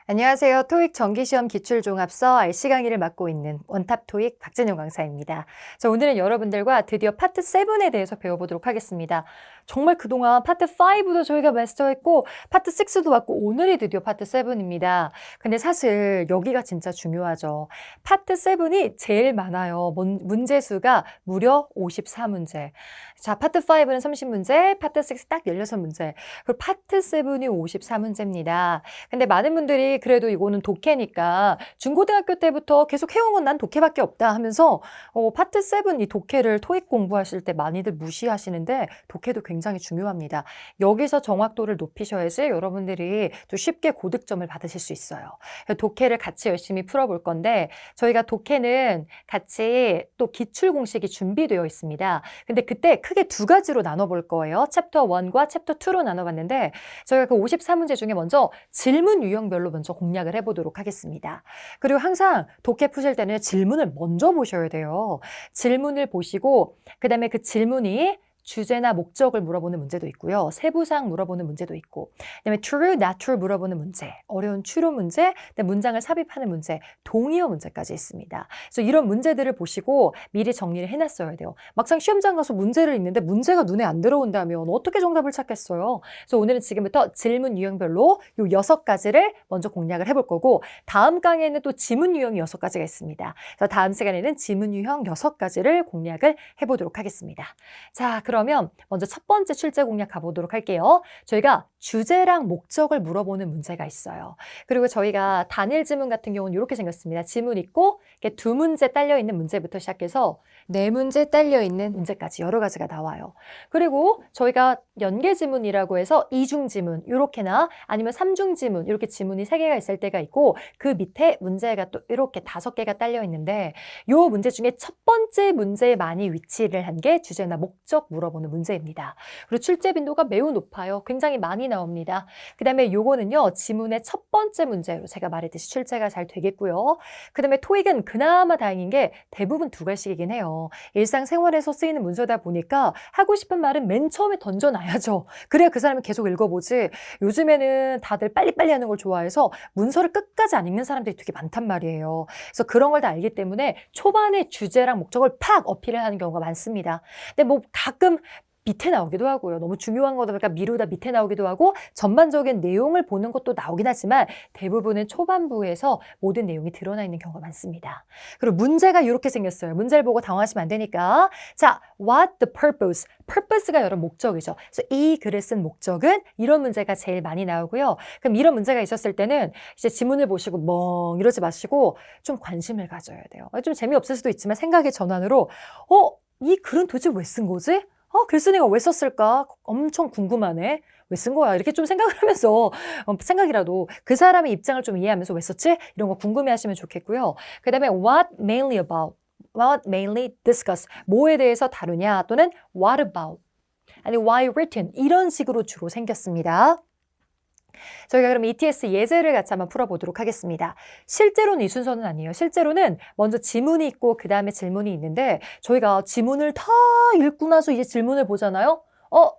안녕하세요. 토익 정기시험 기출종합서 RC 강의를 맡고 있는 원탑 토익 박진영 강사입니다. 자, 오늘은 여러분들과 드디어 파트 7에 대해서 배워보도록 하겠습니다. 정말 그동안 파트 5도 저희가 마스터했고 파트 6도 받고 오늘이 드디어 파트 7입니다. 근데 사실 여기가 진짜 중요하죠. 파트 7이 제일 많아요. 문제 수가 무려 54문제. 자, 파트 5는 30문제, 파트 6 딱 16문제. 그리고 파트 7이 54문제입니다. 근데 많은 분들이 그래도 이거는 독해니까 중고등학교 때부터 계속 해온 건 난 독해밖에 없다 하면서 파트 7 이 독해를 토익 공부하실 때 많이들 무시하시는데 독해도 굉장히 중요합니다. 여기서 정확도를 높이셔야지 여러분들이 또 쉽게 고득점을 받으실 수 있어요. 독해를 같이 열심히 풀어볼 건데 저희가 독해는 같이 또 기출 공식이 준비되어 있습니다. 근데 그때 크게 두 가지로 나눠볼 거예요. 챕터 1과 챕터 2로 나눠봤는데 저희가 그 54문제 중에 먼저 질문 유형별로 먼저 공략을 해보도록 하겠습니다. 그리고 항상 독해 푸실 때는 질문을 먼저 보셔야 돼요. 질문을 보시고 그 다음에 그 질문이 주제나 목적을 물어보는 문제도 있고요. 세부사항 물어보는 문제도 있고 그다음에 true, not true 물어보는 문제, 어려운 추론 문제, 문장을 삽입하는 문제, 동의어 문제까지 있습니다. 그래서 이런 문제들을 보시고 미리 정리를 해놨어야 돼요. 막상 시험장 가서 문제를 읽는데 문제가 눈에 안 들어온다면 어떻게 정답을 찾겠어요? 그래서 오늘은 지금부터 질문 유형별로 요 6가지를 먼저 공략을 해볼 거고 다음 강의에는 또 지문 유형이 6가지가 있습니다. 그래서 다음 시간에는 지문 유형 6가지를 공략을 해보도록 하겠습니다. 자, 그러면 먼저 첫 번째 출제 공략 가보도록 할게요. 저희가 주제랑 목적을 물어보는 문제가 있어요. 그리고 저희가 단일 지문 같은 경우는 이렇게 생겼습니다. 지문 있고 이렇게 2문제 딸려있는 문제부터 시작해서 4문제 딸려있는 문제까지 여러 가지가 나와요. 그리고 저희가 연계 지문이라고 해서 이중 지문 이렇게나 아니면 3중 지문 이렇게 지문이 3개가 있을 때가 있고 그 밑에 문제가 또 이렇게 5개가 딸려있는데 이 문제 중에 첫 번째 문제에 많이 위치를 한 게 주제나 목적 물어보는 문제입니다. 그리고 출제 빈도가 매우 높아요. 굉장히 많이 나옵니다. 그 다음에 요거는요. 지문의 첫 번째 문제로 제가 말했듯이 출제가 잘 되겠고요. 그 다음에 토익은 그나마 다행인 게 대부분 2갈씩이긴 해요. 일상생활에서 쓰이는 문제다 보니까 하고 싶은 말은 맨 처음에 던져놔야죠. 그래야 그 사람이 계속 읽어보지. 요즘에는 다들 빨리빨리 하는 걸 좋아해서 문서를 끝까지 안 읽는 사람들이 되게 많단 말이에요. 그래서 그런 걸 다 알기 때문에 초반에 주제랑 목적을 팍 어필을 하는 경우가 많습니다. 근데 뭐 가끔 밑에 나오기도 하고요. 너무 중요한 거다 보니까 미루다 밑에 나오기도 하고 전반적인 내용을 보는 것도 나오긴 하지만 대부분은 초반부에서 모든 내용이 드러나 있는 경우가 많습니다. 그리고 문제가 이렇게 생겼어요. 문제를 보고 당황하시면 안 되니까. 자, what the purpose? purpose가 여러분 목적이죠. 그래서 이 글을 쓴 목적은 이런 문제가 제일 많이 나오고요. 그럼 이런 문제가 있었을 때는 이제 지문을 보시고 멍 이러지 마시고 좀 관심을 가져야 돼요. 좀 재미없을 수도 있지만 생각의 전환으로 이 글은 도대체 왜 쓴 거지? 글쓴이가 왜 썼을까? 엄청 궁금하네. 왜 쓴 거야? 이렇게 좀 생각을 하면서 생각이라도 그 사람의 입장을 좀 이해하면서 왜 썼지? 이런 거 궁금해 하시면 좋겠고요. 그 다음에 what mainly about, what mainly discuss, 뭐에 대해서 다루냐 또는 what about, 아니 why written 이런 식으로 주로 생겼습니다. 저희가 그럼 ETS 예제를 같이 한번 풀어보도록 하겠습니다. 실제로는 이 순서는 아니에요. 실제로는 먼저 지문이 있고 그 다음에 질문이 있는데 저희가 지문을 다 읽고 나서 이제 질문을 보잖아요.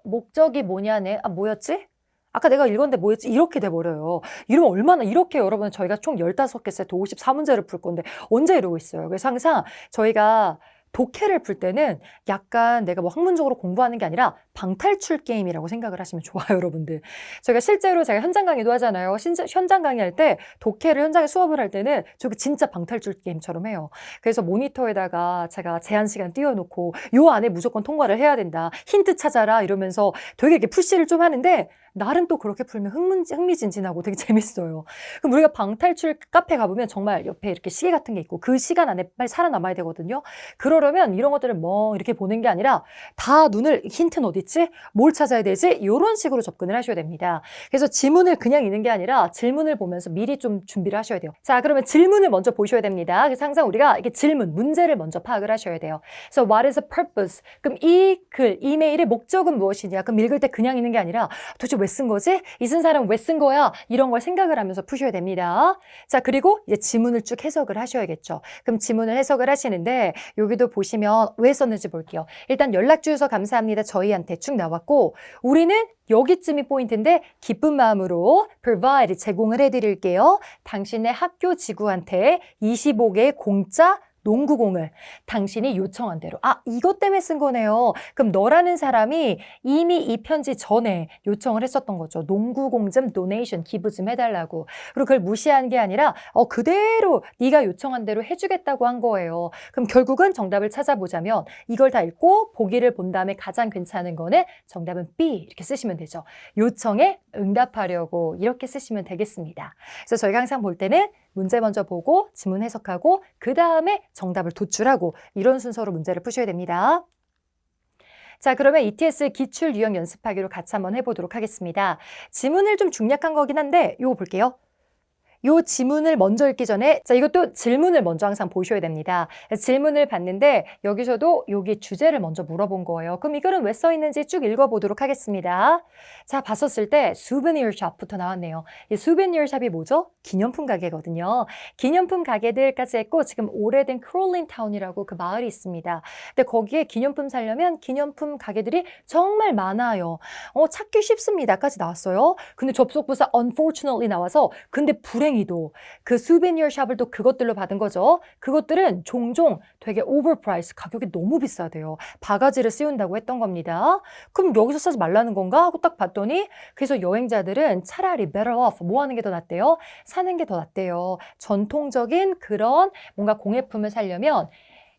목적이 뭐냐네. 뭐였지? 아까 내가 읽었는데 뭐였지? 이렇게 돼버려요. 이러면 얼마나 이렇게 여러분 저희가 총 15개 세트 54문제를 풀 건데 언제 이러고 있어요. 그래서 항상 저희가 독해를 풀 때는 약간 내가 뭐 학문적으로 공부하는 게 아니라 방탈출 게임이라고 생각을 하시면 좋아요, 여러분들. 저희가 실제로 제가 현장 강의도 하잖아요. 현장 강의할 때 독해를 현장에 수업을 할 때는 저게 진짜 방탈출 게임처럼 해요. 그래서 모니터에다가 제가 제한 시간 띄워놓고 요 안에 무조건 통과를 해야 된다. 힌트 찾아라 이러면서 되게 이렇게 푸시를 좀 하는데 나름 또 그렇게 풀면 흥미진진하고 되게 재밌어요. 그럼 우리가 방탈출 카페 가보면 정말 옆에 이렇게 시계 같은 게 있고 그 시간 안에 빨리 살아남아야 되거든요. 그러려면 이런 것들을 뭐 이렇게 보는 게 아니라 다 눈을 힌트는 어디 있지? 뭘 찾아야 되지? 이런 식으로 접근을 하셔야 됩니다. 그래서 지문을 그냥 읽는 게 아니라 질문을 보면서 미리 좀 준비를 하셔야 돼요. 자, 그러면 질문을 먼저 보셔야 됩니다. 그래서 항상 우리가 이렇게 질문, 문제를 먼저 파악을 하셔야 돼요. 그래서 what is the purpose? 그럼 이 글, 이메일의 목적은 무엇이냐? 그럼 읽을 때 그냥 읽는 게 아니라 도대체 왜 쓴 거지? 이 쓴 사람은 왜 쓴 거야? 이런 걸 생각을 하면서 푸셔야 됩니다. 자, 그리고 이제 지문을 쭉 해석을 하셔야겠죠. 그럼 지문을 해석을 하시는데 여기도 보시면 왜 썼는지 볼게요. 일단 연락 주셔서 감사합니다. 저희한테 대충 나왔고 우리는 여기쯤이 포인트인데 기쁜 마음으로 provide 제공을 해드릴게요. 당신의 학교 지구한테 25개의 공짜 농구공을 당신이 요청한 대로. 아, 이것 때문에 쓴 거네요. 그럼 너라는 사람이 이미 이 편지 전에 요청을 했었던 거죠. 농구공 좀 도네이션, 기부 좀 해달라고. 그리고 그걸 무시한 게 아니라 그대로 네가 요청한 대로 해주겠다고 한 거예요. 그럼 결국은 정답을 찾아보자면 이걸 다 읽고 보기를 본 다음에 가장 괜찮은 거는 정답은 B 이렇게 쓰시면 되죠. 요청에 응답하려고 이렇게 쓰시면 되겠습니다. 그래서 저희가 항상 볼 때는 문제 먼저 보고 지문 해석하고 그 다음에 정답을 도출하고 이런 순서로 문제를 푸셔야 됩니다. 자, 그러면 ETS 기출 유형 연습하기로 같이 한번 해보도록 하겠습니다. 지문을 좀 중략한 거긴 한데 이거 볼게요. 요 지문을 먼저 읽기 전에 자 이것도 질문을 먼저 항상 보셔야 됩니다. 질문을 봤는데 여기서도 여기 주제를 먼저 물어본 거예요. 그럼 이거는 왜 써 있는지 쭉 읽어보도록 하겠습니다. 자, 봤었을 때 souvenir shop부터 나왔네요. 이 souvenir shop이 뭐죠? 기념품 가게거든요. 기념품 가게들까지 했고 지금 오래된 크롤린 타운이라고 그 마을이 있습니다. 근데 거기에 기념품 사려면 기념품 가게들이 정말 많아요. 찾기 쉽습니다까지 나왔어요. 근데 접속부사 unfortunately 나와서 근데 불행히도 그 수베니어 샵을 또 그것들로 받은 거죠. 그것들은 종종 되게 오버프라이스 가격이 너무 비싸대요. 바가지를 씌운다고 했던 겁니다. 그럼 여기서 사지 말라는 건가 하고 딱 봤더니 그래서 여행자들은 차라리 better off 뭐 하는 게 더 낫대요? 사는 게 더 낫대요. 전통적인 그런 뭔가 공예품을 사려면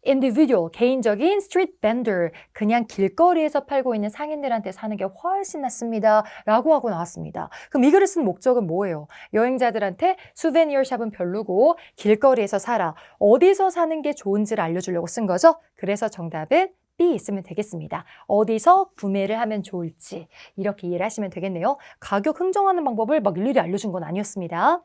individual, 개인적인 street vendor, 그냥 길거리에서 팔고 있는 상인들한테 사는 게 훨씬 낫습니다. 라고 하고 나왔습니다. 그럼 이 글을 쓴 목적은 뭐예요? 여행자들한테 수베니어 샵은 별로고 길거리에서 사라. 어디서 사는 게 좋은지를 알려주려고 쓴 거죠? 그래서 정답은 B 있으면 되겠습니다. 어디서 구매를 하면 좋을지 이렇게 이해를 하시면 되겠네요. 가격 흥정하는 방법을 막 일일이 알려준 건 아니었습니다.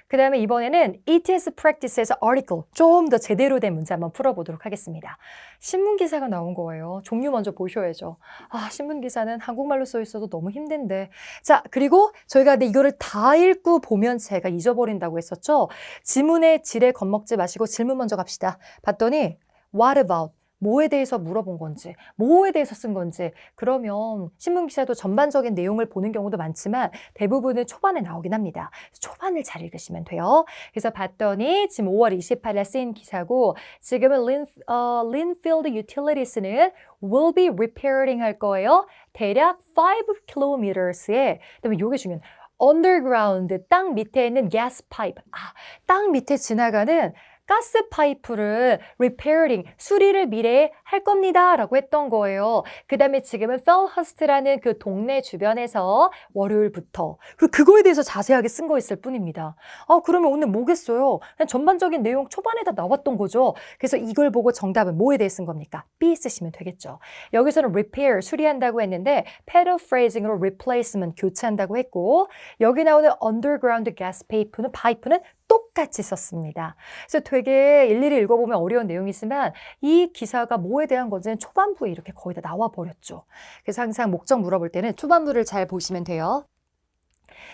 그 다음에 이번에는 ETS practice에서 article 좀 더 제대로 된 문제 한번 풀어보도록 하겠습니다. 신문기사가 나온 거예요. 종류 먼저 보셔야죠. 아, 신문기사는 한국말로 써 있어도 너무 힘든데. 자, 그리고 저희가 근데 이거를 다 읽고 보면 제가 잊어버린다고 했었죠. 지문의 질에 겁먹지 마시고 질문 먼저 갑시다. 봤더니 what about? 뭐에 대해서 물어본 건지, 뭐에 대해서 쓴 건지 그러면 신문기사도 전반적인 내용을 보는 경우도 많지만 대부분은 초반에 나오긴 합니다. 초반을 잘 읽으시면 돼요. 그래서 봤더니 지금 5월 28일 쓰인 기사고 지금은 Linfield Utilities는 will be repairing 할 거예요. 대략 5kms에 그다음에 이게 중요한 underground, 땅 밑에 있는 gas pipe, 땅 밑에 지나가는 가스 파이프를 repairing, 수리를 미래에 할 겁니다 라고 했던 거예요. 그 다음에 지금은 펠허스트라는 그 동네 주변에서 월요일부터 그거에 대해서 자세하게 쓴 거 있을 뿐입니다. 그러면 오늘 뭐겠어요? 그냥 전반적인 내용 초반에 다 나왔던 거죠. 그래서 이걸 보고 정답은 뭐에 대해 쓴 겁니까? B 쓰시면 되겠죠. 여기서는 repair, 수리한다고 했는데 paraphrasing으로 replace면 교체한다고 했고 여기 나오는 underground gas 파이프는 똑같이 썼습니다. 그래서 되게 일일이 읽어보면 어려운 내용이지만 이 기사가 뭐에 대한 건지는 초반부에 이렇게 거의 다 나와 버렸죠. 그래서 항상 목적 물어볼 때는 초반부를 잘 보시면 돼요.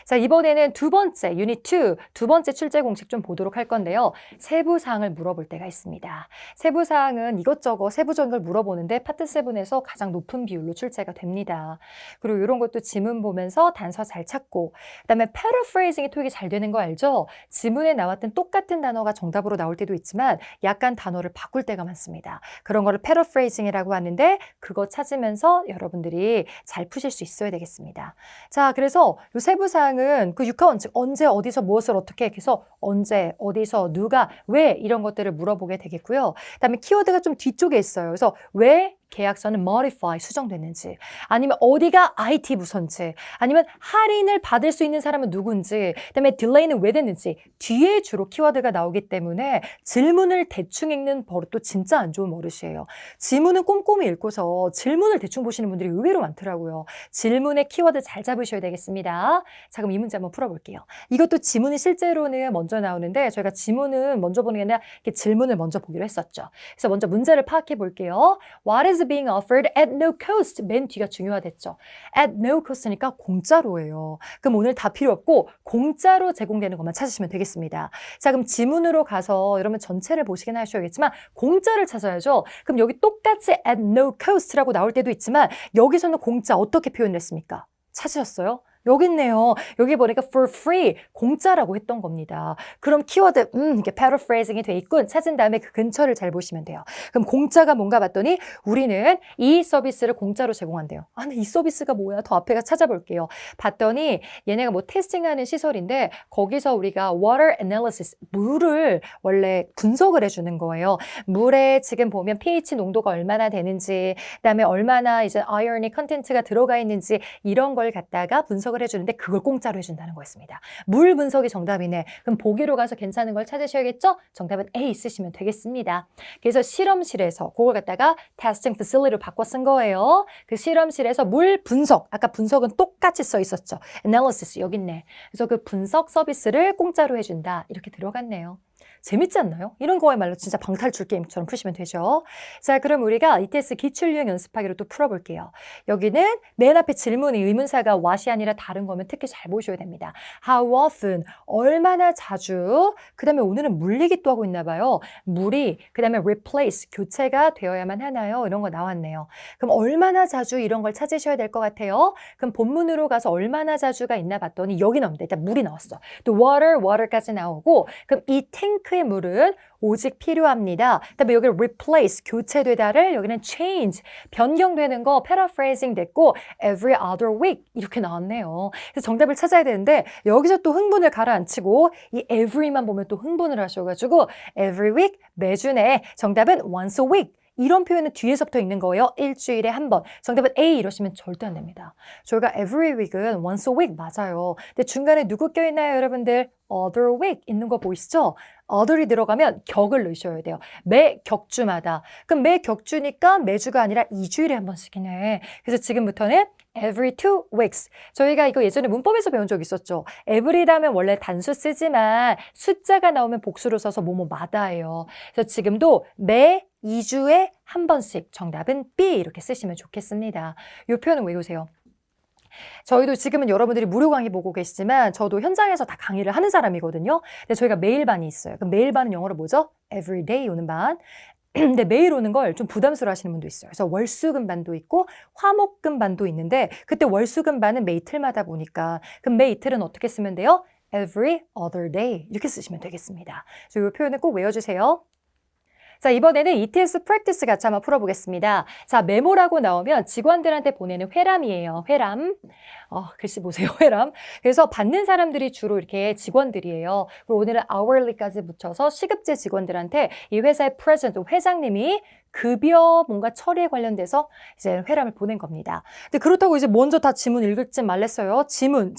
자, 이번에는 두 번째, 유닛 2, 두 번째 출제 공식 좀 보도록 할 건데요. 세부사항을 물어볼 때가 있습니다. 세부사항은 이것저것 세부적인 걸 물어보는데 파트 7에서 가장 높은 비율로 출제가 됩니다. 그리고 이런 것도 지문 보면서 단서 잘 찾고 그다음에 paraphrasing이 토익이 잘 되는 거 알죠? 지문에 나왔던 똑같은 단어가 정답으로 나올 때도 있지만 약간 단어를 바꿀 때가 많습니다. 그런 거를 paraphrasing이라고 하는데 그거 찾으면서 여러분들이 잘 푸실 수 있어야 되겠습니다. 자, 그래서 이 세부사항은 그 육하원칙 언제 어디서 무엇을 어떻게 해서 언제 어디서 누가 왜 이런 것들을 물어보게 되겠고요. 그다음에 키워드가 좀 뒤쪽에 있어요. 그래서 왜 계약서는 modify, 수정됐는지 아니면 어디가 IT 부서인지 아니면 할인을 받을 수 있는 사람은 누군지 그다음에 딜레이는 왜 됐는지 뒤에 주로 키워드가 나오기 때문에 질문을 대충 읽는 버릇도 진짜 안 좋은 버릇이에요. 지문은 꼼꼼히 읽고서 질문을 대충 보시는 분들이 의외로 많더라고요. 질문의 키워드 잘 잡으셔야 되겠습니다. 자, 그럼 이 문제 한번 풀어볼게요. 이것도 지문이 실제로는 먼저 나오는데 저희가 지문은 먼저 보는 게 아니라 이렇게 질문을 먼저 보기로 했었죠. 그래서 먼저 문제를 파악해 볼게요. What is is being offered at no cost. 맨 뒤가 중요하댔죠. at no cost니까 공짜로예요. 그럼 오늘 다 필요 없고 공짜로 제공되는 것만 찾으시면 되겠습니다. 자, 그럼 지문으로 가서 여러분 전체를 보시긴 하셔야겠지만 공짜를 찾아야죠. 그럼 여기 똑같이 at no cost라고 나올 때도 있지만 여기서는 공짜 어떻게 표현을 했습니까? 찾으셨어요? 여기 있네요. 여기 보니까 for free, 공짜라고 했던 겁니다. 그럼 키워드, 이게 paraphrasing이 돼 있군. 찾은 다음에 그 근처를 잘 보시면 돼요. 그럼 공짜가 뭔가 봤더니 우리는 이 서비스를 공짜로 제공한대요. 아, 근데 이 서비스가 뭐야? 더 앞에 가 찾아볼게요. 봤더니 얘네가 뭐 테스팅하는 시설인데 거기서 우리가 water analysis, 물을 원래 분석을 해주는 거예요. 물에 지금 보면 pH 농도가 얼마나 되는지, 그다음에 얼마나 이제 iron이 컨텐츠가 들어가 있는지 이런 걸 갖다가 분석을 해주는데 그걸 공짜로 해준다는 거였습니다. 물 분석이 정답이네. 그럼 보기로 가서 괜찮은 걸 찾으셔야겠죠? 정답은 A 쓰시면 되겠습니다. 그래서 실험실에서 그걸 갖다가 testing facility로 바꿔 쓴 거예요. 그 실험실에서 물 분석, 아까 분석은 똑같이 써 있었죠. analysis 여기 있네. 그래서 그 분석 서비스를 공짜로 해준다. 이렇게 들어갔네요. 재밌지 않나요? 이런 거야말로 진짜 방탈출 게임처럼 푸시면 되죠. 자, 그럼 우리가 ETS 기출유형 연습하기로 또 풀어볼게요. 여기는 맨 앞에 질문이 의문사가 what이 아니라 다른 거면 특히 잘 보셔야 됩니다. How often, 얼마나 자주, 그 다음에 오늘은 물 얘기 또 하고 있나 봐요. 물이, 그 다음에 replace, 교체가 되어야만 하나요? 이런 거 나왔네요. 그럼 얼마나 자주 이런 걸 찾으셔야 될 것 같아요. 그럼 본문으로 가서 얼마나 자주가 있나 봤더니 여기 나옵니다. 일단 물이 나왔어. 또 water까지 나오고 그럼 이 탱크의 물은 오직 필요합니다. 그다음에 여기 replace, 교체되다를 여기는 change, 변경되는 거 paraphrasing 됐고 every other week 이렇게 나왔네요. 그래서 정답을 찾아야 되는데 여기서 또 흥분을 가라앉히고 이 every만 보면 또 흥분을 하셔가지고 every week, 매주 내 정답은 once a week. 이런 표현은 뒤에서부터 읽는 거예요. 일주일에 한 번. 정답은 A 이러시면 절대 안 됩니다. 저희가 every week은 once a week 맞아요. 근데 중간에 누구 껴있나요, 여러분들? other week 있는 거 보이시죠? other이 들어가면 격을 넣으셔야 돼요. 매 격주마다. 그럼 매 격주니까 매주가 아니라 2주일에 한 번씩이네. 그래서 지금부터는 every 2 weeks. 저희가 이거 예전에 문법에서 배운 적 있었죠. every라면 원래 단수 쓰지만 숫자가 나오면 복수로 써서 뭐뭐마다예요. 그래서 지금도 매 2주에 한 번씩 정답은 B 이렇게 쓰시면 좋겠습니다. 이 표현은 외우세요. 저희도 지금은 여러분들이 무료 강의 보고 계시지만 저도 현장에서 다 강의를 하는 사람이거든요. 근데 저희가 매일 반이 있어요. 그럼 매일 반은 영어로 뭐죠? every day 오는 반. 근데 매일 오는 걸 좀 부담스러워 하시는 분도 있어요. 그래서 월수금반도 있고 화목금반도 있는데 그때 월수금반은 매 이틀마다 보니까 그럼 매 이틀은 어떻게 쓰면 돼요? every other day 이렇게 쓰시면 되겠습니다. 그래서 이 표현을 꼭 외워주세요. 자, 이번에는 ETS 프랙티스 같이 한번 풀어보겠습니다. 자, 메모라고 나오면 직원들한테 보내는 회람이에요. 회람. 글씨 보세요. 회람. 그래서 받는 사람들이 주로 이렇게 직원들이에요. 그리고 오늘은 hourly까지 붙여서 시급제 직원들한테 이 회사의 president, 회장님이 급여 뭔가 처리에 관련돼서 이제 회람을 보낸 겁니다. 근데 그렇다고 이제 먼저 다 지문 읽을지 말랬어요. 지문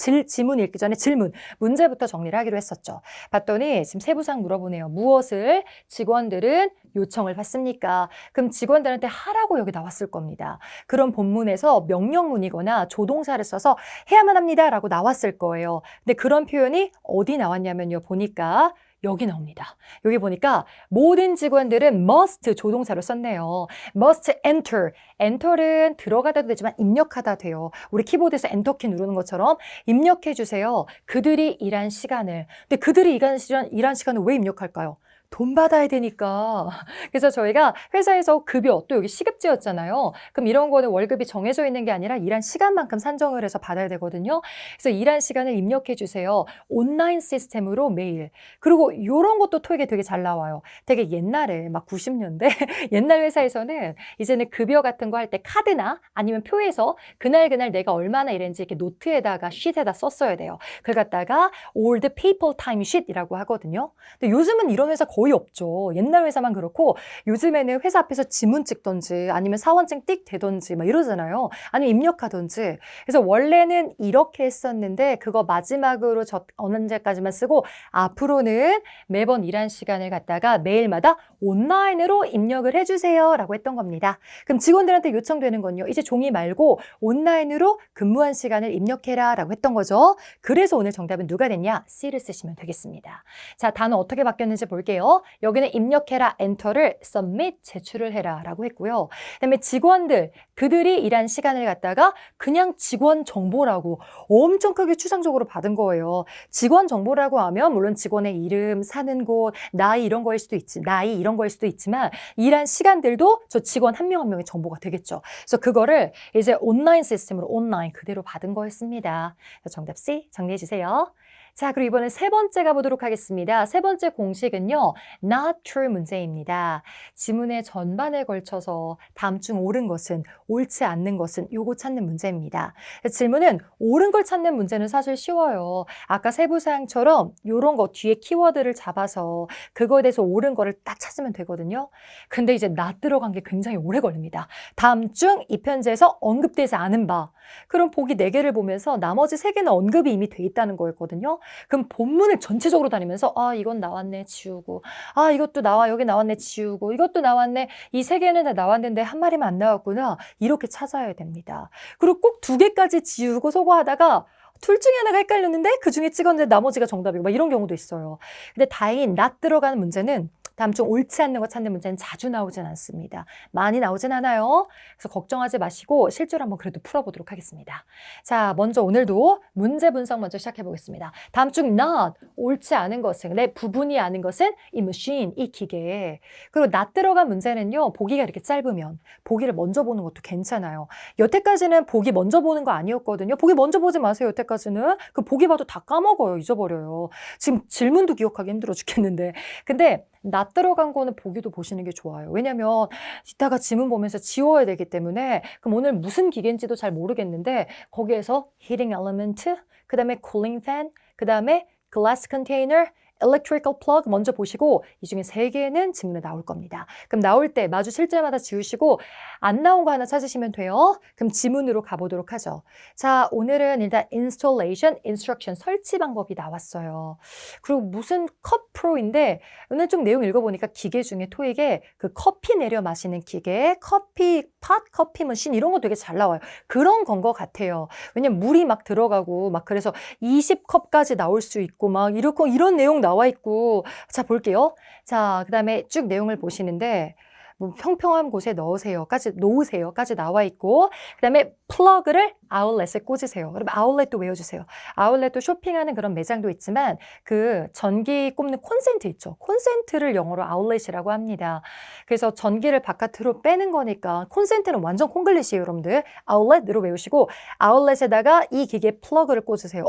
읽기 전에 질문, 문제부터 정리를 하기로 했었죠. 봤더니 지금 세부상 물어보네요. 무엇을 직원들은 요청을 받습니까? 그럼 직원들한테 하라고 여기 나왔을 겁니다. 그런 본문에서 명령문이거나 조동사를 써서 해야만 합니다라고 나왔을 거예요. 근데 그런 표현이 어디 나왔냐면요. 보니까 여기 나옵니다. 여기 보니까 모든 직원들은 must 조동사로 썼네요. must enter. enter는 들어가다도 되지만 입력하다 돼요. 우리 키보드에서 엔터키 누르는 것처럼 입력해 주세요. 그들이 일한 시간을. 근데 그들이 일한 시간을 왜 입력할까요? 돈 받아야 되니까. 그래서 저희가 회사에서 급여, 또 여기 시급제였잖아요. 그럼 이런 거는 월급이 정해져 있는 게 아니라 일한 시간만큼 산정을 해서 받아야 되거든요. 그래서 일한 시간을 입력해 주세요. 온라인 시스템으로 매일. 그리고 이런 것도 토익에 되게 잘 나와요. 되게 옛날에 막 90년대 옛날 회사에서는 이제는 급여 같은 거 할 때 카드나 아니면 표에서 그날 내가 얼마나 일했는지 이렇게 노트에다가 쉿에다 썼어야 돼요. 그걸 갖다가 old people time sheet이라고 하거든요. 근데 요즘은 이런 회사 거의 없죠. 옛날 회사만 그렇고 요즘에는 회사 앞에서 지문 찍던지 아니면 사원증 띡 대던지 막 이러잖아요. 아니면 입력하던지. 그래서 원래는 이렇게 했었는데 그거 마지막으로 언제까지만 쓰고 앞으로는 매번 일한 시간을 갖다가 매일마다 온라인으로 입력을 해주세요 라고 했던 겁니다. 그럼 직원들한테 요청되는 건요. 이제 종이 말고 온라인으로 근무한 시간을 입력해라 라고 했던 거죠. 그래서 오늘 정답은 누가 됐냐? C를 쓰시면 되겠습니다. 자, 단어 어떻게 바뀌었는지 볼게요. 했고요. 여기는 입력해라, 엔터를 submit, 제출을 해라 라고 했고요. 그다음에 직원들, 그들이 일한 시간을 갖다가 그냥 직원 정보라고 엄청 크게 추상적으로 받은 거예요. 직원 정보라고 하면 물론 직원의 이름, 사는 곳, 나이 이런 거일 수도 있지만 일한 시간들도 저 직원 한 명 한 명의 정보가 되겠죠. 그래서 그거를 이제 온라인 시스템으로 온라인 그대로 받은 거였습니다. 정답 C 정리해 주세요. 자, 그리고 이번엔 세 번째 가보도록 하겠습니다. 세 번째 공식은요, not true 문제입니다. 지문의 전반에 걸쳐서 다음 중 옳은 것은, 옳지 않는 것은 요거 찾는 문제입니다. 질문은 옳은 걸 찾는 문제는 사실 쉬워요. 아까 세부사항처럼 요런 거 뒤에 키워드를 잡아서 그거에 대해서 옳은 거를 딱 찾으면 되거든요. 근데 이제 not 들어간 게 굉장히 오래 걸립니다. 다음 중 이 편지에서 언급되지 않은 바. 그럼 보기 4개를 보면서 나머지 3개는 언급이 이미 돼 있다는 거였거든요. 그럼 본문을 전체적으로 다니면서 아 이건 나왔네 지우고 아 이것도 나와 여기 나왔네 지우고 이것도 나왔네 이 3개는 다 나왔는데 한 마리만 안 나왔구나 이렇게 찾아야 됩니다. 그리고 꼭 2개까지 지우고 소거하다가 둘 중에 하나가 헷갈렸는데 그 중에 찍었는데 나머지가 정답이고 막 이런 경우도 있어요. 근데 다행히 not 들어가는 문제는 다음 중 옳지 않는 거 찾는 문제는 자주 나오진 않습니다. 많이 나오진 않아요. 그래서 걱정하지 마시고 실제로 한번 그래도 풀어보도록 하겠습니다. 자, 먼저 오늘도 문제 분석 먼저 시작해 보겠습니다. 다음 중 not, 옳지 않은 것은, 내 부분이 아닌 것은 이 machine, 이 기계에. 그리고 not 들어간 문제는요, 보기가 이렇게 짧으면 보기를 먼저 보는 것도 괜찮아요. 여태까지는 보기 먼저 보는 거 아니었거든요. 보기 먼저 보지 마세요, 여태까지는. 그 보기 봐도 다 까먹어요, 잊어버려요. 지금 질문도 기억하기 힘들어 죽겠는데. 근데 not 들어간 거는 보기도 보시는 게 좋아요. 왜냐면 이따가 지문 보면서 지워야 되기 때문에 그럼 오늘 무슨 기계인지도 잘 모르겠는데 거기에서 heating element, 그 다음에 cooling fan, 그 다음에 glass container, electrical plug 먼저 보시고 이 중에 3개는 지문에 나올 겁니다. 그럼 나올 때 마주칠 때마다 지우시고 안 나온 거 하나 찾으시면 돼요. 그럼 지문으로 가보도록 하죠. 자, 오늘은 일단 installation, instruction, 설치 방법이 나왔어요. 그리고 무슨 컵 프로인데 오늘 좀 내용 읽어보니까 기계 중에 토익에 그 커피 내려 마시는 기계, 커피 팟, 커피 머신 이런 거 되게 잘 나와요. 그런 건 것 같아요. 왜냐면 물이 막 들어가고 막 그래서 20컵까지 나올 수 있고 막 이런 내용 나와 있고 자 볼게요. 자 그다음에 쭉 내용을 보시는데 뭐 평평한 곳에 놓으세요까지 나와 있고 그다음에 플러그를 아울렛에 꽂으세요. 그럼 아울렛도 외워주세요. 아울렛도 쇼핑하는 그런 매장도 있지만 그 전기 꼽는 콘센트 있죠. 콘센트를 영어로 아울렛이라고 합니다. 그래서 전기를 바깥으로 빼는 거니까 콘센트는 완전 콩글리시예요, 여러분들. 아울렛으로 외우시고 아울렛에다가 이 기계에 플러그를 꽂으세요.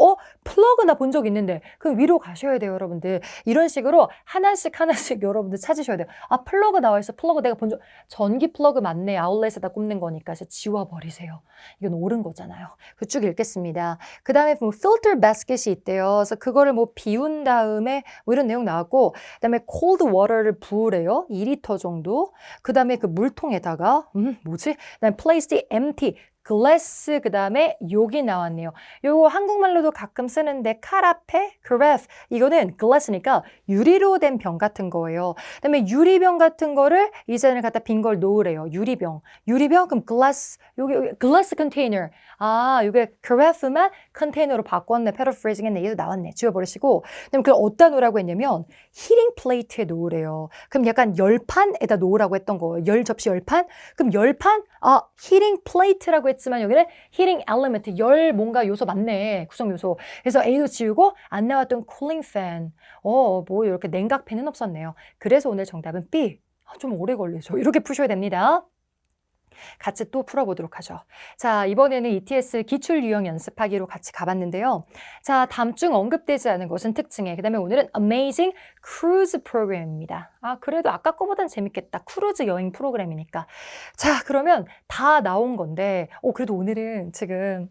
플러그 나 본 적 있는데 그 위로 가셔야 돼요, 여러분들. 이런 식으로 하나씩 여러분들 찾으셔야 돼요. 아, 플러그 나와 있어. 플러그 내가 본 적 전기 플러그 맞네. 아울렛에다 꼽는 거니까 그래서 지워버리세요. 이건 옳은 거잖아요. 쭉 읽겠습니다. 그 다음에 뭐 filter basket이 있대요. 그래서 그거를 뭐 비운 다음에 뭐 이런 내용 나왔고 그 다음에 cold water를 부으래요. 2리터 정도. 그 다음에 그 물통에다가 뭐지? 그 다음에 place the empty glass 그 다음에 욕이 나왔네요. 요거 한국말로도 가끔 쓰는데 카라페, carafe 이거는 glass니까 유리로 된 병 같은 거예요. 그다음에 유리병 같은 거를 이제는 갖다 빈 걸 놓으래요. 유리병 그럼 glass 요게 glass container 요게 carafe만 컨테이너로 바꿨네. paraphrasing 했네. 얘도 나왔네. 지워버리시고 그다음에 그걸 어디다 놓으라고 했냐면 히팅 플레이트에 놓으래요. 그럼 약간 열판에다 놓으라고 했던 거예요. 열 접시 열판? 그럼 열판? 히팅 플레이트라고 했지만 여기는 히팅 엘리먼트, 열 뭔가 요소 맞네. 구성 요소. 그래서 A도 지우고 안 나왔던 cooling fan. 뭐 이렇게 냉각팬은 없었네요. 그래서 오늘 정답은 B. 좀 오래 걸리죠. 이렇게 푸셔야 됩니다. 같이 또 풀어보도록 하죠. 자, 이번에는 ETS 기출 유형 연습하기로 같이 가봤는데요. 자, 다음 중 언급되지 않은 것은 특징에. 그 다음에 오늘은 Amazing Cruise 프로그램입니다. 그래도 아까 거보단 재밌겠다. 크루즈 여행 프로그램이니까. 자, 그러면 다 나온 건데, 그래도 오늘은 지금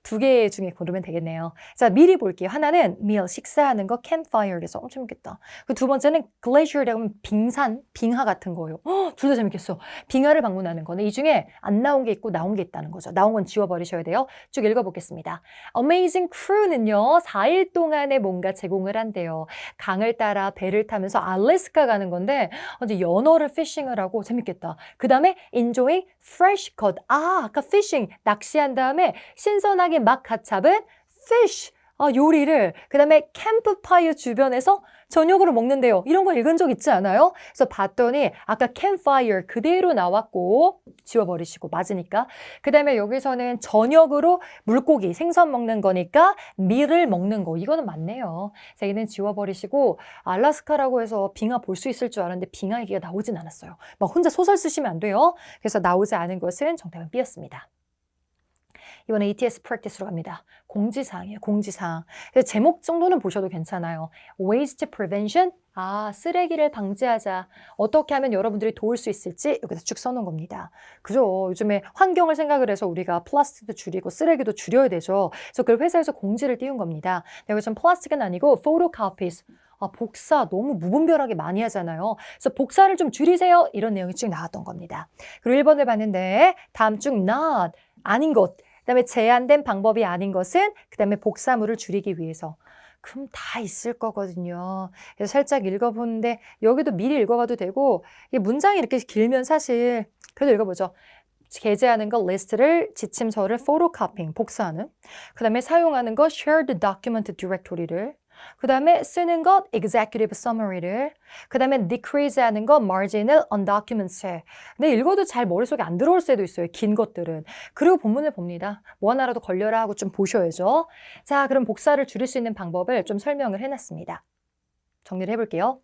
2개 중에 고르면 되겠네요. 자, 미리 볼게요. 하나는 meal, 식사하는 거, campfire에서 재밌겠다. 그 두 번째는 glacier이라고 하면 빙산, 빙하 같은 거예요. 둘 다 재밌겠어. 빙하를 방문하는 거는 이 중에 안 나온 게 있고 나온 게 있다는 거죠. 나온 건 지워버리셔야 돼요. 쭉 읽어보겠습니다. Amazing Crew는요, 4일 동안에 뭔가 제공을 한대요. 강을 따라 배를 타면서 알래스카 가는 건데 이제 연어를 피싱을 하고 재밌겠다. 그 다음에 enjoying fresh caught. 아까 fishing, 낚시한 다음에 신선하게 막 갓 잡은 fish. 요리를 그다음에 캠프파이어 주변에서 저녁으로 먹는데요. 이런 거 읽은 적 있지 않아요? 그래서 봤더니 아까 campfire 그대로 나왔고 지워버리시고 맞으니까. 그다음에 여기서는 저녁으로 물고기 생선 먹는 거니까 밀을 먹는 거 이거는 맞네요. 자, 얘는 지워버리시고 알라스카라고 해서 빙하 볼 수 있을 줄 알았는데 빙하 얘기가 나오진 않았어요. 막 혼자 소설 쓰시면 안 돼요. 그래서 나오지 않은 것은 정답은 B였습니다. 이번에 ETS 프랙티스로 갑니다. 공지사항이에요. 공지사항. 그래서 제목 정도는 보셔도 괜찮아요. Waste Prevention. 쓰레기를 방지하자. 어떻게 하면 여러분들이 도울 수 있을지 여기서 쭉 써놓은 겁니다. 그죠? 요즘에 환경을 생각을 해서 우리가 플라스틱도 줄이고 쓰레기도 줄여야 되죠. 그래서 그걸 회사에서 공지를 띄운 겁니다. 여기서는 플라스틱은 아니고 photocopies. 복사 너무 무분별하게 많이 하잖아요. 그래서 복사를 좀 줄이세요. 이런 내용이 쭉 나왔던 겁니다. 그리고 1번을 봤는데 다음 중 not, 아닌 것. 그다음에 제한된 방법이 아닌 것은 그다음에 복사물을 줄이기 위해서. 그럼 다 있을 거거든요. 그래서 살짝 읽어보는데 여기도 미리 읽어봐도 되고 이 문장이 이렇게 길면 사실 그래도 읽어보죠. 게재하는 거 리스트를 지침서를 photocopying 복사하는 그다음에 사용하는 거 shared document directory를 그 다음에 쓰는 것 executive summary를 그 다음에 decrease 하는 것 marginal undocumented 근데 읽어도 잘 머릿속에 안 들어올 때도 있어요. 긴 것들은. 그리고 본문을 봅니다. 뭐 하나라도 걸려라 하고 좀 보셔야죠. 자, 그럼 복사를 줄일 수 있는 방법을 좀 설명을 해놨습니다. 정리를 해볼게요.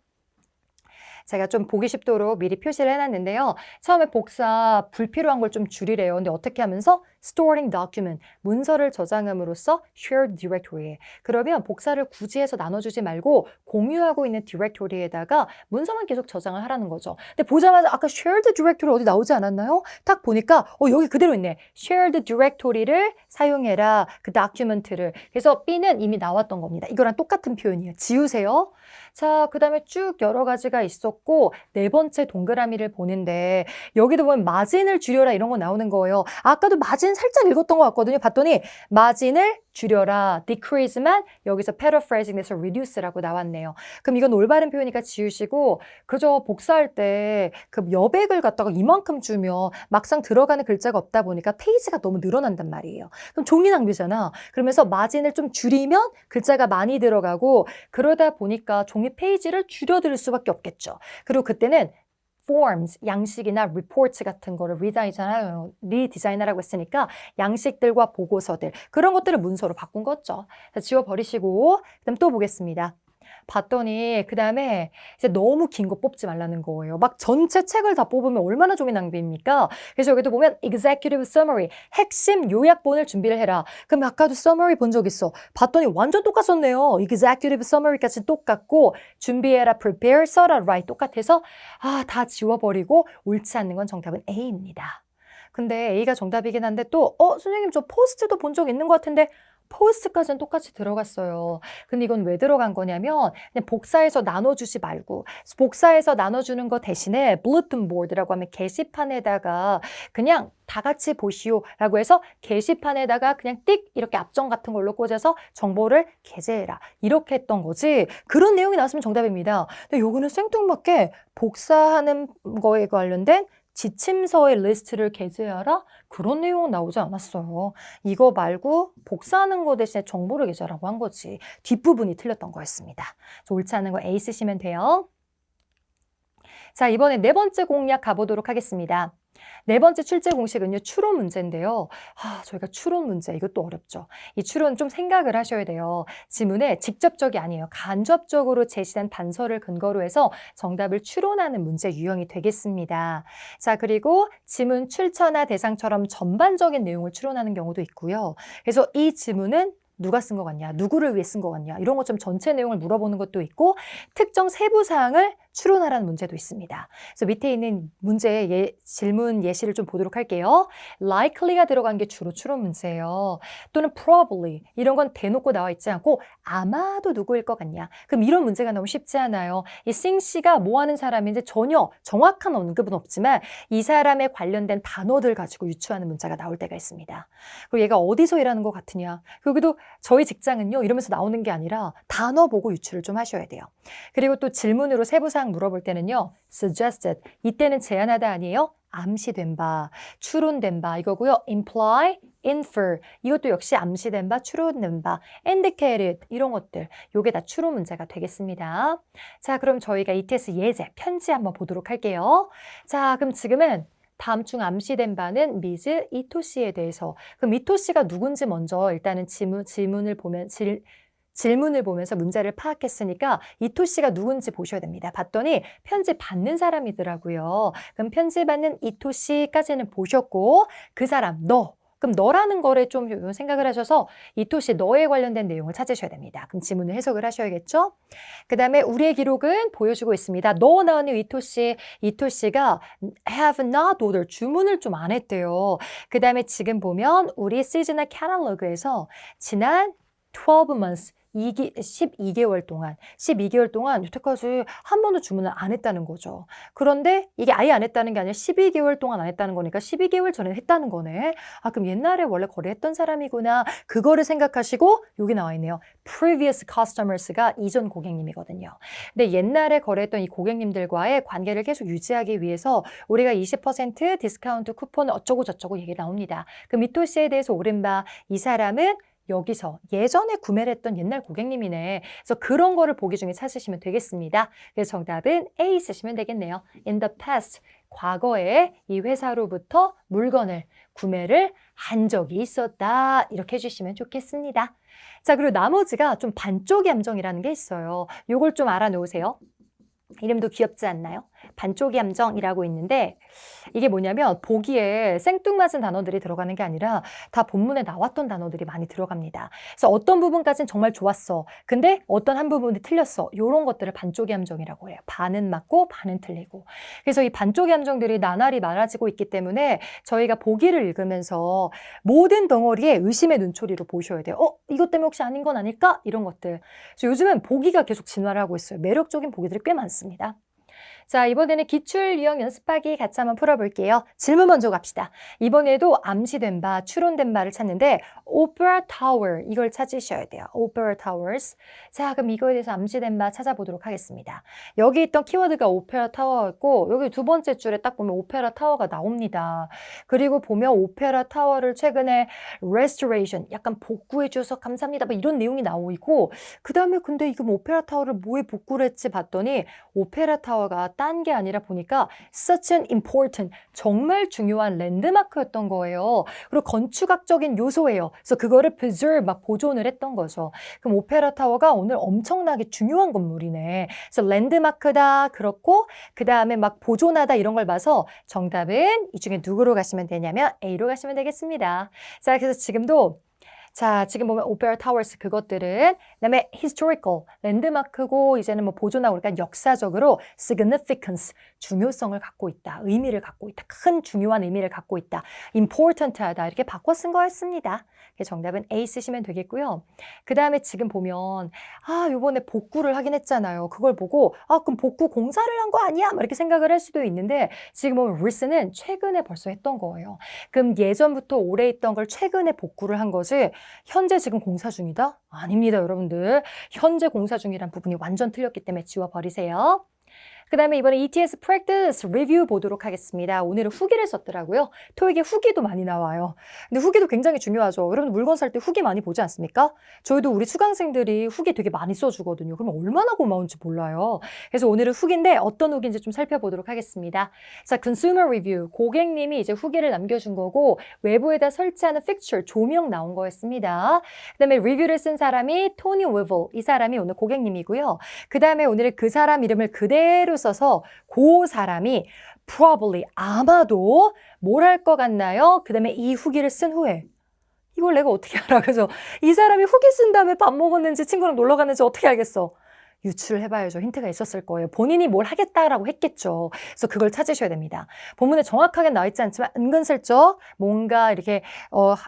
제가 좀 보기 쉽도록 미리 표시를 해놨는데요. 처음에 복사 불필요한 걸 좀 줄이래요. 근데 어떻게 하면서 storing document, 문서를 저장함으로써 shared directory에. 그러면 복사를 굳이 해서 나눠주지 말고 공유하고 있는 디렉토리에다가 문서만 계속 저장을 하라는 거죠. 근데 보자마자 아까 shared directory 어디 나오지 않았나요? 딱 보니까 여기 그대로 있네. shared directory를 사용해라. 그 document를. 그래서 B는 이미 나왔던 겁니다. 이거랑 똑같은 표현이에요. 지우세요. 자, 그 다음에 쭉 여러 가지가 있었고 4번째 동그라미를 보는데 여기도 보면 마진을 줄여라 이런 거 나오는 거예요. 아까도 마진 살짝 읽었던 것 같거든요. 봤더니 마진을 줄여라, decrease만 여기서 paraphrasing 돼서 reduce라고 나왔네요. 그럼 이건 올바른 표현이니까 지우시고 그저 복사할 때 그 여백을 갖다가 이만큼 주면 막상 들어가는 글자가 없다 보니까 페이지가 너무 늘어난단 말이에요. 그럼 종이 낭비잖아. 그러면서 마진을 좀 줄이면 글자가 많이 들어가고 그러다 보니까 종이 페이지를 줄여들 수밖에 없겠죠. 그리고 그때는 forms, 양식이나 reports 같은 거를 리디자인하라고 했으니까 양식들과 보고서들 그런 것들을 문서로 바꾼 거죠. 지워버리시고 그다음 또 보겠습니다. 봤더니 그 다음에 이제 너무 긴 거 뽑지 말라는 거예요. 막 전체 책을 다 뽑으면 얼마나 종이 낭비입니까? 그래서 여기도 보면 executive summary, 핵심 요약본을 준비를 해라. 그럼 아까도 summary 본 적 있어. 봤더니 완전 똑같았네요. executive summary까지 똑같고 준비해라, prepare, 써라, write 똑같아서 다 지워버리고 옳지 않는 건 정답은 A입니다. 근데 A가 정답이긴 한데 또 선생님 저 포스트도 본 적 있는 것 같은데 포스트까지는 똑같이 들어갔어요. 근데 이건 왜 들어간 거냐면 그냥 복사해서 나눠주지 말고 복사해서 나눠주는 거 대신에 bulletin board라고 하면 게시판에다가 그냥 다 같이 보시오라고 해서 게시판에다가 그냥 띡 이렇게 앞정 같은 걸로 꽂아서 정보를 게재해라. 이렇게 했던 거지. 그런 내용이 나왔으면 정답입니다. 근데 요거는 생뚱맞게 복사하는 거에 관련된 지침서의 리스트를 게재하라? 그런 내용은 나오지 않았어요. 이거 말고 복사하는 거 대신에 정보를 게재하라고 한 거지. 뒷부분이 틀렸던 거였습니다. 옳지 않은 거 A 쓰시면 돼요. 자, 이번에 4번째 공략 가보도록 하겠습니다. 4번째 출제 공식은요. 추론 문제인데요. 저희가 추론 문제 이것도 어렵죠. 이 추론 좀 생각을 하셔야 돼요. 지문에 직접적이 아니에요. 간접적으로 제시된 단서를 근거로 해서 정답을 추론하는 문제 유형이 되겠습니다. 자, 그리고 지문 출처나 대상처럼 전반적인 내용을 추론하는 경우도 있고요. 그래서 이 지문은 누가 쓴 것 같냐, 누구를 위해 쓴 것 같냐 이런 것처럼 전체 내용을 물어보는 것도 있고 특정 세부 사항을 추론하라는 문제도 있습니다. 그래서 밑에 있는 문제 질문 예시를 좀 보도록 할게요. likely가 들어간 게 주로 추론 문제예요. 또는 probably 이런 건 대놓고 나와 있지 않고 아마도 누구일 것 같냐. 그럼 이런 문제가 너무 쉽지 않아요. 이 싱 씨가 뭐 하는 사람인지 전혀 정확한 언급은 없지만 이 사람에 관련된 단어들 가지고 유추하는 문자가 나올 때가 있습니다. 그리고 얘가 어디서 일하는 것 같으냐. 여기도 저희 직장은요 이러면서 나오는 게 아니라 단어 보고 유추를 좀 하셔야 돼요. 그리고 또 질문으로 세부 사항 추천한다 물어볼 때는요. suggested. 이때는 제안하다 아니에요? 암시된 바, 추론된 바 이거고요. imply, infer. 이것도 역시 암시된 바, 추론된 바, indicated 이런 것들. 요게 다 추론 문제가 되겠습니다. 자, 그럼 저희가 ETS 예제, 편지 한번 보도록 할게요. 자, 그럼 지금은 다음 중 암시된 바는 미즈 이토 씨에 대해서. 그럼 이토 씨가 누군지 먼저 일단은 질문을 보면서 문제를 파악했으니까 이토 씨가 누군지 보셔야 됩니다. 봤더니 편지 받는 사람이더라고요. 그럼 편지 받는 이토 씨까지는 보셨고 그 사람 너. 그럼 너라는 거를 좀 생각을 하셔서 이토 씨 너에 관련된 내용을 찾으셔야 됩니다. 그럼 지문을 해석을 하셔야겠죠? 그 다음에 우리의 기록은 보여주고 있습니다. 너 나오는 이토 씨가 have not ordered 주문을 좀 안 했대요. 그 다음에 지금 보면 우리 시즈널 캐탈로그에서 지난 12 months 12개월 동안 여태까지 한 번도 주문을 안 했다는 거죠. 그런데 이게 아예 안 했다는 게 아니라 12개월 동안 안 했다는 거니까 12개월 전에 했다는 거네. 아, 그럼 옛날에 원래 거래했던 사람이구나. 그거를 생각하시고 여기 나와 있네요. previous customers가 이전 고객님이거든요. 근데 옛날에 거래했던 이 고객님들과의 관계를 계속 유지하기 위해서 우리가 20% 디스카운트 쿠폰 어쩌고 저쩌고 얘기 나옵니다. 그 미토 씨에 대해서 옳은 바 이 사람은 여기서 예전에 구매를 했던 옛날 고객님이네. 그래서 그런 거를 보기 중에 찾으시면 되겠습니다. 그래서 정답은 A 쓰시면 되겠네요. In the past, 과거에 이 회사로부터 물건을 구매를 한 적이 있었다. 이렇게 해주시면 좋겠습니다. 자, 그리고 나머지가 좀 반쪽의 함정이라는 게 있어요. 요걸 좀 알아놓으세요. 이름도 귀엽지 않나요? 반쪽의 함정이라고 있는데 이게 뭐냐면 보기에 생뚱맞은 단어들이 들어가는 게 아니라 다 본문에 나왔던 단어들이 많이 들어갑니다. 그래서 어떤 부분까지는 정말 좋았어. 근데 어떤 한 부분이 틀렸어. 이런 것들을 반쪽의 함정이라고 해요. 반은 맞고 반은 틀리고. 그래서 이 반쪽의 함정들이 나날이 많아지고 있기 때문에 저희가 보기를 읽으면서 모든 덩어리에 의심의 눈초리로 보셔야 돼요. 이것 때문에 혹시 아닌 건 아닐까? 이런 것들. 그래서 요즘은 보기가 계속 진화를 하고 있어요. 매력적인 보기들이 꽤 많습니다. 자, 이번에는 기출 유형 연습하기 같이 한번 풀어볼게요. 질문 먼저 갑시다. 이번에도 암시된 바, 추론된 바를 찾는데 Opera Tower 이걸 찾으셔야 돼요. Opera Towers. 자, 그럼 이거에 대해서 암시된 바 찾아보도록 하겠습니다. 여기 있던 키워드가 오페라 타워였고 여기 두 번째 줄에 딱 보면 오페라 타워가 나옵니다. 그리고 보면 오페라 타워를 최근에 restoration, 약간 복구해 주셔서 감사합니다. 뭐 이런 내용이 나오고 그 다음에 근데 이거 뭐 오페라 타워를 뭐에 복구를 했지 봤더니 오페라 타워가 딴 게 아니라 보니까 such an important, 정말 중요한 랜드마크였던 거예요. 그리고 건축학적인 요소예요. 그래서 그거를 preserve, 막 보존을 했던 거죠. 그럼 오페라 타워가 오늘 엄청나게 중요한 건물이네. 그래서 랜드마크다, 그렇고 그 다음에 막 보존하다 이런 걸 봐서 정답은 이 중에 누구로 가시면 되냐면 A로 가시면 되겠습니다. 자, 그래서 지금 보면 오페라 타워스 그것들은 그다음에 historical, 랜드마크고 이제는 뭐 보존하고 그러니까 역사적으로 significance, 중요성을 갖고 있다. 의미를 갖고 있다. 큰 중요한 의미를 갖고 있다. important하다. 이렇게 바꿔 쓴 거였습니다. 정답은 A 쓰시면 되겠고요. 그 다음에 지금 보면 요번에 복구를 하긴 했잖아요. 그걸 보고 그럼 복구 공사를 한 거 아니야? 막 이렇게 생각을 할 수도 있는데 지금 보면 recent는 최근에 벌써 했던 거예요. 그럼 예전부터 오래 있던 걸 최근에 복구를 한 것을 현재 지금 공사 중이다? 아닙니다, 여러분들. 현재 공사 중이란 부분이 완전 틀렸기 때문에 지워버리세요. 그 다음에 이번에 ETS Practice Review 보도록 하겠습니다. 오늘은 후기를 썼더라고요. 토익에 후기도 많이 나와요. 근데 후기도 굉장히 중요하죠. 여러분 물건 살 때 후기 많이 보지 않습니까? 저희도 우리 수강생들이 후기 되게 많이 써주거든요. 그러면 얼마나 고마운지 몰라요. 그래서 오늘은 후기인데 어떤 후기인지 좀 살펴보도록 하겠습니다. 자, Consumer Review. 고객님이 이제 후기를 남겨준 거고 외부에다 설치하는 fixture, 조명 나온 거였습니다. 그 다음에 리뷰를 쓴 사람이 토니 위블. 이 사람이 오늘 고객님이고요. 그 다음에 오늘은 그 사람 이름을 그대로 써서 그 사람이 probably, 아마도 뭘 할 것 같나요? 그 다음에 이 후기를 쓴 후에 이걸 내가 어떻게 알아? 그래서 이 사람이 후기 쓴 다음에 밥 먹었는지 친구랑 놀러 갔는지 어떻게 알겠어? 유추를 해봐야죠. 힌트가 있었을 거예요. 본인이 뭘 하겠다라고 했겠죠. 그래서 그걸 찾으셔야 됩니다. 본문에 정확하게 나와 있지 않지만 은근슬쩍 뭔가 이렇게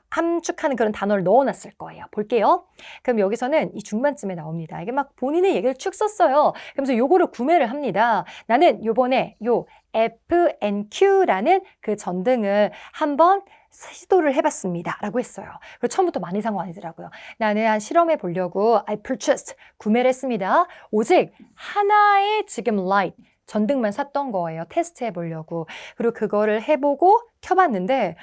함축하는 그런 단어를 넣어놨을 거예요. 볼게요. 그럼 여기서는 이 중반쯤에 나옵니다. 이게 막 본인의 얘기를 축 썼어요. 그러면서 요거를 구매를 합니다. 나는 요번에 요 F and Q라는 그 전등을 한번 시도를 해봤습니다 라고 했어요. 그리고 처음부터 많이 산 거 아니더라고요. 나는 한 실험해 보려고 I purchased, 구매를 했습니다. 오직 하나의 지금 light, 전등만 샀던 거예요. 테스트해 보려고. 그리고 그거를 해보고 켜봤는데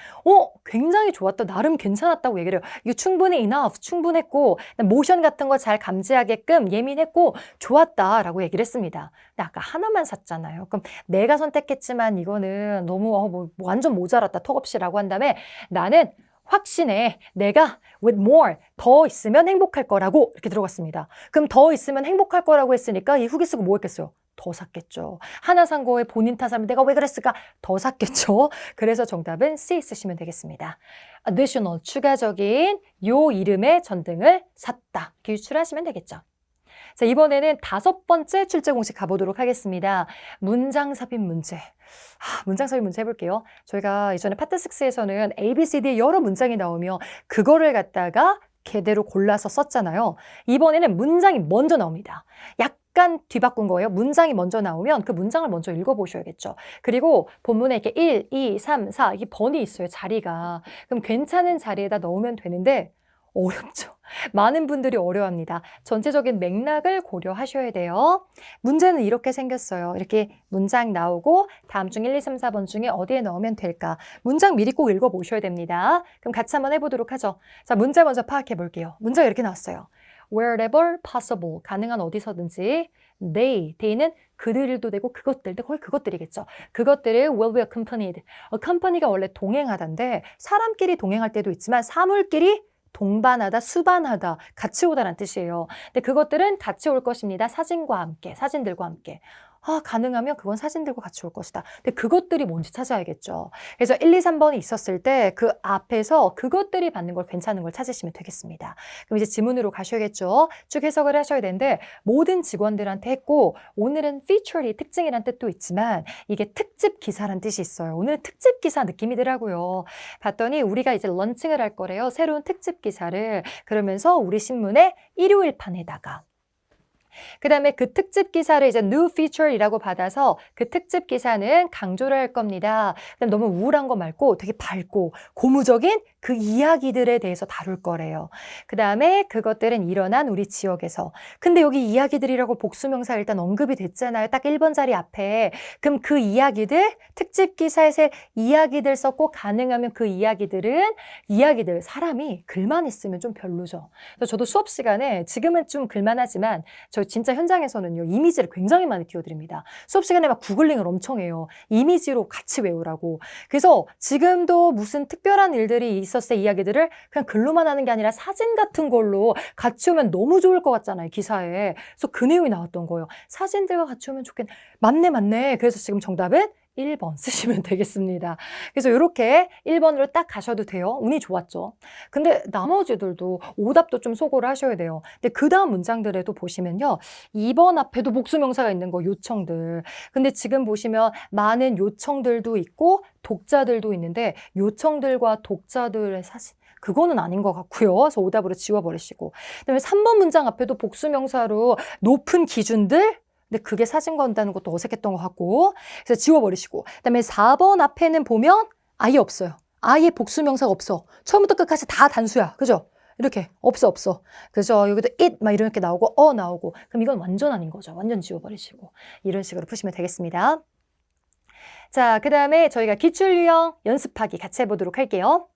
굉장히 좋았다. 나름 괜찮았다고 얘기를 해요. 이거 충분히 enough, 충분했고 모션 같은 거 잘 감지하게끔 예민했고 좋았다라고 얘기를 했습니다. 근데 아까 하나만 샀잖아요. 그럼 내가 선택했지만 이거는 너무 뭐 완전 모자랐다. 턱없이라고 한 다음에 나는 확신해. 내가 with more, 더 있으면 행복할 거라고 이렇게 들어갔습니다. 그럼 더 있으면 행복할 거라고 했으니까 이 후기 쓰고 뭐 했겠어요? 더 샀겠죠. 하나 산 거에 본인 탓하면 내가 왜 그랬을까? 더 샀겠죠. 그래서 정답은 C 쓰시면 되겠습니다. additional, 추가적인 요 이름의 전등을 샀다. 이렇게 유출하시면 되겠죠. 자, 이번에는 5번째 출제 공식 가보도록 하겠습니다. 문장 삽입 문제. 문장 삽입 문제 해볼게요. 저희가 이전에 파트 6에서는 A, B, C, D의 여러 문장이 나오며 그거를 갖다가 걔대로 골라서 썼잖아요. 이번에는 문장이 먼저 나옵니다. 약간 뒤바꾼 거예요. 문장이 먼저 나오면 그 문장을 먼저 읽어보셔야겠죠. 그리고 본문에 이렇게 1, 2, 3, 4 이게 번이 있어요. 자리가. 그럼 괜찮은 자리에다 넣으면 되는데 어렵죠. 많은 분들이 어려워합니다. 전체적인 맥락을 고려하셔야 돼요. 문제는 이렇게 생겼어요. 이렇게 문장 나오고 다음 중 1, 2, 3, 4번 중에 어디에 넣으면 될까? 문장 미리 꼭 읽어보셔야 됩니다. 그럼 같이 한번 해보도록 하죠. 자, 문제 먼저 파악해 볼게요. 문제가 이렇게 나왔어요. Wherever possible, 가능한 어디서든지 they는 그들도 되고 그것들도 거의 그것들이겠죠. 그것들을 will be accompanied. accompany가 원래 동행하다인데 사람끼리 동행할 때도 있지만 사물끼리 동반하다, 수반하다, 같이 오다라는 뜻이에요. 근데 그것들은 같이 올 것입니다. 사진과 함께, 사진들과 함께. 가능하면 그건 사진들과 같이 올 것이다. 근데 그것들이 뭔지 찾아야겠죠. 그래서 1, 2, 3번이 있었을 때 그 앞에서 그것들이 받는 걸 괜찮은 걸 찾으시면 되겠습니다. 그럼 이제 지문으로 가셔야겠죠. 쭉 해석을 하셔야 되는데 모든 직원들한테 했고 오늘은 feature이 특징이란 뜻도 있지만 이게 특집 기사란 뜻이 있어요. 오늘은 특집 기사 느낌이더라고요. 봤더니 우리가 이제 런칭을 할 거래요. 새로운 특집 기사를. 그러면서 우리 신문의 일요일판에다가 그 다음에 그 특집 기사를 이제 new feature이라고 받아서 그 특집 기사는 강조를 할 겁니다. 그다음 너무 우울한 거 말고 되게 밝고 고무적인 그 이야기들에 대해서 다룰 거래요. 그 다음에 그것들은 일어난 우리 지역에서. 근데 여기 이야기들이라고 복수명사 일단 언급이 됐잖아요. 딱 1번 자리 앞에. 그럼 그 이야기들, 특집 기사에서 이야기들 썼고 가능하면 그 이야기들, 사람이 글만 있으면 좀 별로죠. 그래서 저도 수업 시간에 지금은 좀 글만 하지만 저 진짜 현장에서는요. 이미지를 굉장히 많이 띄워드립니다. 수업 시간에 막 구글링을 엄청 해요. 이미지로 같이 외우라고. 그래서 지금도 무슨 특별한 일들이 있었을 때 이야기들을 그냥 글로만 하는 게 아니라 사진 같은 걸로 같이 오면 너무 좋을 것 같잖아요. 기사에. 그래서 그 내용이 나왔던 거예요. 사진들과 같이 오면 좋겠네. 맞네. 그래서 지금 정답은 1번 쓰시면 되겠습니다. 그래서 이렇게 1번으로 딱 가셔도 돼요. 운이 좋았죠. 근데 나머지들도 오답도 좀 소거를 하셔야 돼요. 근데 그 다음 문장들에도 보시면요. 2번 앞에도 복수명사가 있는 거 요청들. 근데 지금 보시면 많은 요청들도 있고 독자들도 있는데 요청들과 독자들의 사실 그거는 아닌 것 같고요. 그래서 오답으로 지워버리시고. 그다음에 3번 문장 앞에도 복수명사로 높은 기준들 근데 그게 사진과 온다는 것도 어색했던 것 같고 그래서 지워버리시고 그다음에 4번 앞에는 보면 아예 없어요. 아예 복수명사가 없어. 처음부터 끝까지 다 단수야. 그죠? 이렇게 없어. 그래서 여기도 it 막 이렇게 나오고 나오고 그럼 이건 완전 아닌 거죠. 완전 지워버리시고 이런 식으로 푸시면 되겠습니다. 자, 그 다음에 저희가 기출유형 연습하기 같이 해보도록 할게요.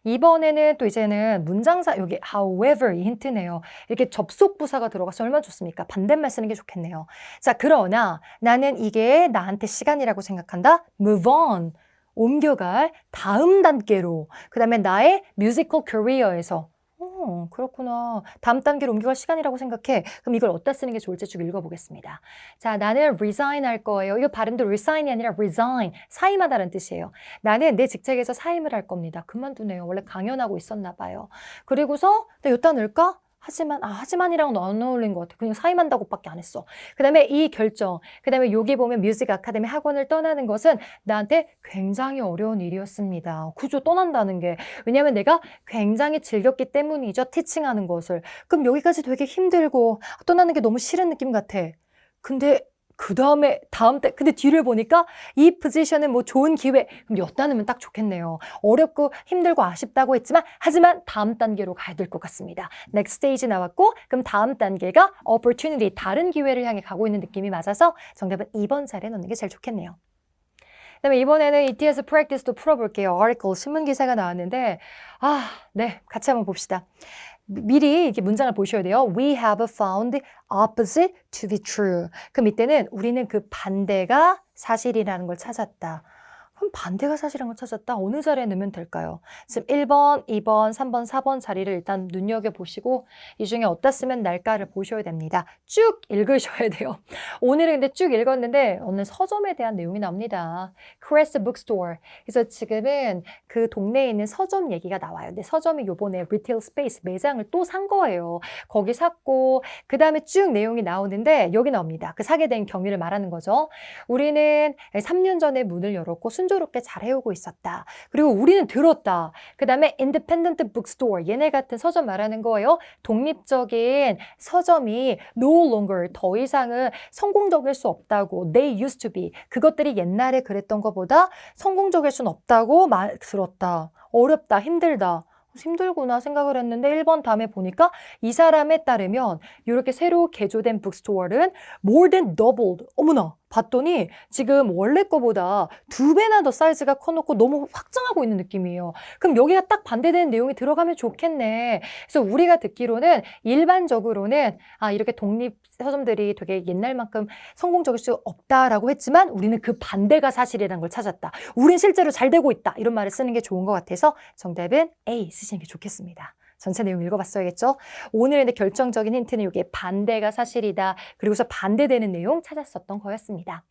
이번에는 또 이제는 문장사 여기 however 이 힌트네요. 이렇게 접속 부사가 들어가서 얼마나 좋습니까? 반대말 쓰는 게 좋겠네요. 자, 그러나 나는 이게 나한테 시간이라고 생각한다. move on. 옮겨갈 다음 단계로. 그 다음에 나의 뮤지컬 캐리어에서 그렇구나. 다음 단계로 옮겨갈 시간이라고 생각해. 그럼 이걸 어디다 쓰는 게 좋을지 쭉 읽어보겠습니다. 자, 나는 resign 할 거예요. 이거 발음도 resign이 아니라 resign. 사임하다는 뜻이에요. 나는 내 직책에서 사임을 할 겁니다. 그만두네요. 원래 강연하고 있었나 봐요. 그리고서 나 여기다 넣을까? 하지만이랑은 안 어울린 것 같아. 그냥 사임한다고밖에 안 했어. 그 다음에 이 결정, 그 다음에 여기 보면 뮤직 아카데미 학원을 떠나는 것은 나한테 굉장히 어려운 일이었습니다. 그죠? 떠난다는 게. 왜냐하면 내가 굉장히 즐겼기 때문이죠. 티칭하는 것을. 그럼 여기까지 되게 힘들고 떠나는 게 너무 싫은 느낌 같아. 근데 그 다음에 다음 때 근데 뒤를 보니까 이 포지션은 뭐 좋은 기회 그럼 여 단으면 딱 좋겠네요. 어렵고 힘들고 아쉽다고 했지만 하지만 다음 단계로 가야 될 것 같습니다. next stage 나왔고 그럼 다음 단계가 opportunity 다른 기회를 향해 가고 있는 느낌이 맞아서 정답은 2번 자리에 넣는 게 제일 좋겠네요. 그다음에 이번에는 ETS practice도 풀어볼게요. article 신문 기사가 나왔는데 네 같이 한번 봅시다. 미리 이렇게 문장을 보셔야 돼요. We have found the opposite to be true. 그럼 이때는 우리는 그 반대가 사실이라는 걸 찾았다. 그럼 반대가 사실인 걸 찾았다. 어느 자리에 넣으면 될까요? 지금 1번, 2번, 3번, 4번 자리를 일단 눈여겨보시고 이 중에 어디다 쓰면 날까를 보셔야 됩니다. 쭉 읽으셔야 돼요. 오늘은 근데 쭉 읽었는데 오늘 서점에 대한 내용이 나옵니다. Crest Bookstore. 그래서 지금은 그 동네에 있는 서점 얘기가 나와요. 근데 서점이 요번에 리테일 스페이스 매장을 또 산 거예요. 거기 샀고 그 다음에 쭉 내용이 나오는데 여기 나옵니다. 그 사게 된 경위를 말하는 거죠. 우리는 3년 전에 문을 열었고 순조롭게 잘 해오고 있었다. 그리고 우리는 들었다. 그 다음에 independent bookstore. 얘네 같은 서점 말하는 거예요. 독립적인 서점이 no longer 더 이상은 성공적일 수 없다고. They used to be. 그것들이 옛날에 그랬던 것보다 성공적일 수는 없다고 들었다. 어렵다. 힘들다. 힘들구나 생각을 했는데 1번 다음에 보니까 이 사람에 따르면 이렇게 새로 개조된 북스토어는 more than doubled. 어머나. 봤더니 지금 원래 거보다 2배나 더 사이즈가 커놓고 너무 확장하고 있는 느낌이에요. 그럼 여기가 딱 반대되는 내용이 들어가면 좋겠네. 그래서 우리가 듣기로는 일반적으로는 이렇게 독립 서점들이 되게 옛날만큼 성공적일 수 없다라고 했지만 우리는 그 반대가 사실이라는 걸 찾았다. 우린 실제로 잘 되고 있다. 이런 말을 쓰는 게 좋은 것 같아서 정답은 A 쓰시는 게 좋겠습니다. 전체 내용 읽어봤어야겠죠? 오늘의 결정적인 힌트는 이게 반대가 사실이다. 그리고서 반대되는 내용 찾았었던 거였습니다.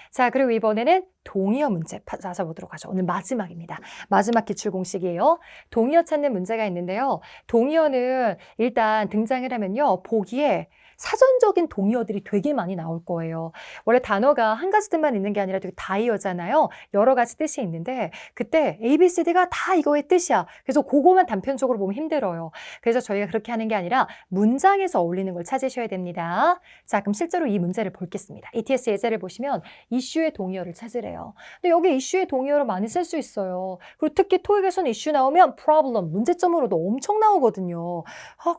자, 그리고 이번에는 동의어 문제 찾아보도록 하죠. 오늘 마지막입니다. 마지막 기출공식이에요. 동의어 찾는 문제가 있는데요. 동의어는 일단 등장을 하면요. 보기에 사전적인 동의어들이 되게 많이 나올 거예요. 원래 단어가 한 가지 뜻만 있는 게 아니라 되게 다이어잖아요. 여러 가지 뜻이 있는데 그때 A, B, C, D가 다 이거의 뜻이야. 그래서 그거만 단편적으로 보면 힘들어요. 그래서 저희가 그렇게 하는 게 아니라 문장에서 어울리는 걸 찾으셔야 됩니다. 자, 그럼 실제로 이 문제를 보겠습니다. ETS 예제를 보시면 이슈의 동의어를 찾으래요. 근데 여기 이슈의 동의어를 많이 쓸 수 있어요. 그리고 특히 토익에서는 이슈 나오면 problem, 문제점으로도 엄청 나오거든요.